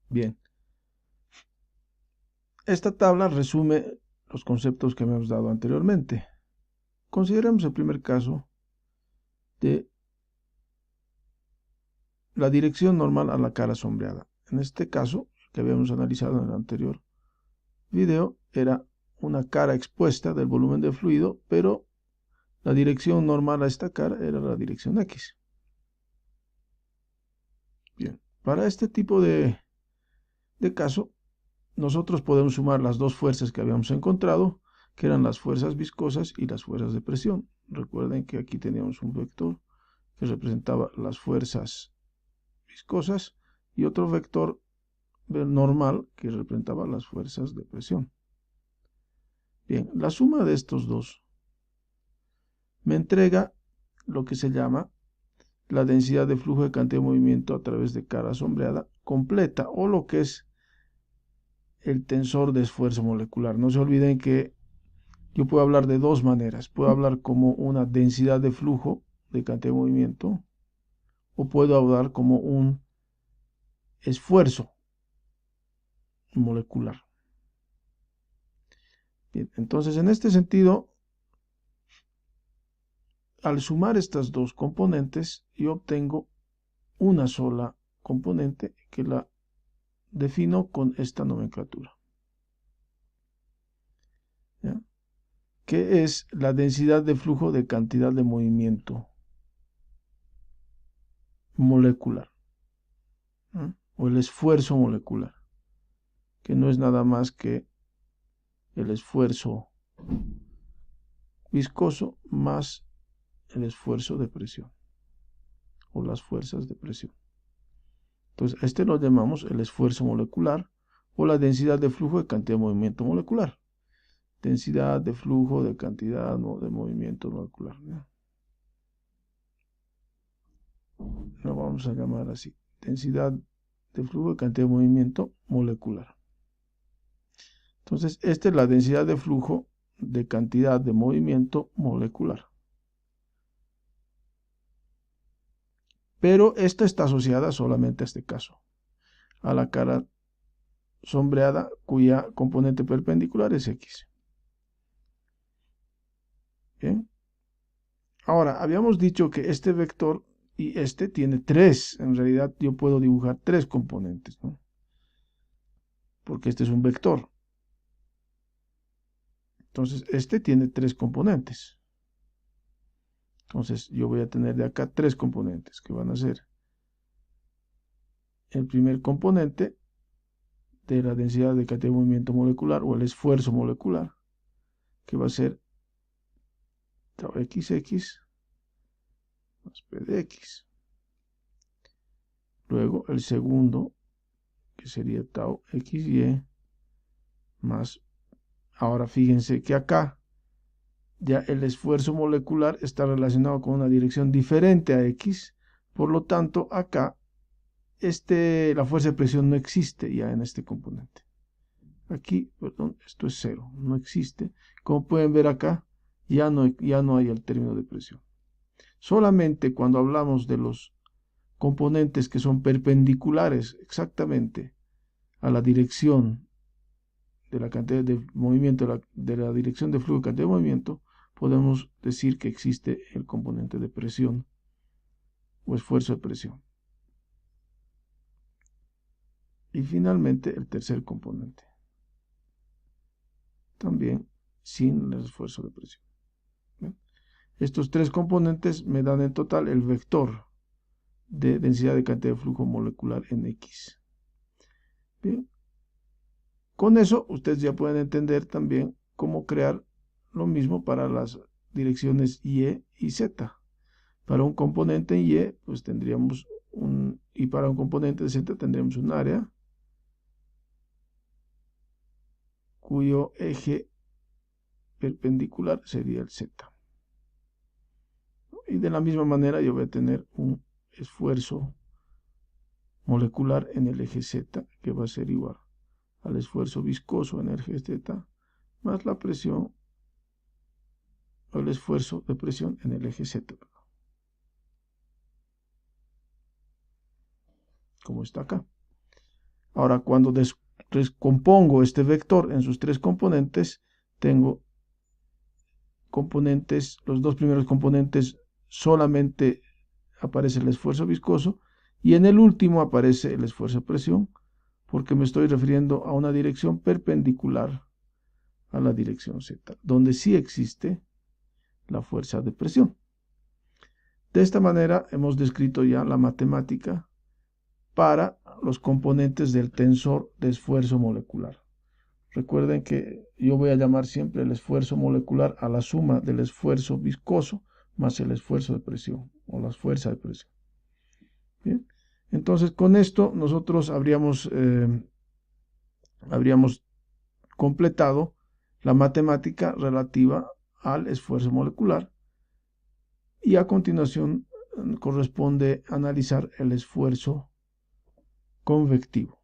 Bien, esta tabla resume los conceptos que me hemos dado anteriormente. Consideremos el primer caso de la dirección normal a la cara sombreada. En este caso, que habíamos analizado en el anterior video, era una cara expuesta del volumen de fluido, pero la dirección normal a esta cara era la dirección X. Bien, para este tipo de caso, nosotros podemos sumar las dos fuerzas que habíamos encontrado, que eran las fuerzas viscosas y las fuerzas de presión. Recuerden que aquí teníamos un vector que representaba las fuerzas viscosas y otro vector normal que representaba las fuerzas de presión. Bien, la suma de estos dos me entrega lo que se llama la densidad de flujo de cantidad de movimiento a través de cara sombreada completa, o lo que es el tensor de esfuerzo molecular. No se olviden que yo puedo hablar de dos maneras. Puedo hablar como una densidad de flujo de cantidad de movimiento, o puedo hablar como un esfuerzo molecular. Bien, entonces, en este sentido, al sumar estas dos componentes, yo obtengo una sola componente que la defino con esta nomenclatura. ¿Ya? Que es la densidad de flujo de cantidad de movimiento molecular, ¿no? O el esfuerzo molecular, que no es nada más que el esfuerzo viscoso más el esfuerzo de presión, o las fuerzas de presión. Entonces, este lo llamamos el esfuerzo molecular, o la densidad de flujo de cantidad de movimiento molecular. Densidad de flujo de cantidad de movimiento molecular, ¿no? Lo vamos a llamar así: densidad de flujo de cantidad de movimiento molecular. Entonces, esta es la densidad de flujo de cantidad de movimiento molecular. Pero esta está asociada solamente a este caso, a la cara sombreada cuya componente perpendicular es X. Bien. Ahora, habíamos dicho que este vector y este tiene tres. En realidad yo puedo dibujar tres componentes, ¿no? Porque este es un vector. Entonces, este tiene tres componentes. Entonces, yo voy a tener de acá tres componentes que van a ser el primer componente de la densidad de cantidad de movimiento molecular, o el esfuerzo molecular, que va a ser tau XX más P de X. Luego el segundo, que sería tau XY más, ahora fíjense que acá ya el esfuerzo molecular está relacionado con una dirección diferente a X, por lo tanto acá la fuerza de presión no existe ya en este componente. Aquí, perdón, esto es cero, no existe. Como pueden ver acá, ya no hay el término de presión. Solamente cuando hablamos de los componentes que son perpendiculares exactamente a la dirección de la cantidad de movimiento, de la dirección de flujo de cantidad de movimiento, podemos decir que existe el componente de presión o esfuerzo de presión. Y finalmente el tercer componente, también sin el esfuerzo de presión. ¿Bien? Estos tres componentes me dan en total el vector de densidad de cantidad de flujo molecular en X. Bien. Con eso ustedes ya pueden entender también cómo crear lo mismo para las direcciones Y y Z. Para un componente en Y, pues tendríamos y para un componente de Z tendríamos un área cuyo eje perpendicular sería el Z. Y de la misma manera yo voy a tener un esfuerzo molecular en el eje Z, que va a ser igual al esfuerzo viscoso en el eje Z, más la presión, o el esfuerzo de presión en el eje Z, como está acá. Ahora, cuando descompongo este vector en sus tres componentes, tengo componentes, los dos primeros componentes solamente aparece el esfuerzo viscoso y en el último aparece el esfuerzo de presión, porque me estoy refiriendo a una dirección perpendicular a la dirección Z, donde sí existe la fuerza de presión. De esta manera hemos descrito ya la matemática para los componentes del tensor de esfuerzo molecular. Recuerden que yo voy a llamar siempre el esfuerzo molecular a la suma del esfuerzo viscoso más el esfuerzo de presión o la fuerza de presión. Bien. Entonces, con esto nosotros habríamos completado la matemática relativa al esfuerzo molecular y a continuación corresponde analizar el esfuerzo convectivo.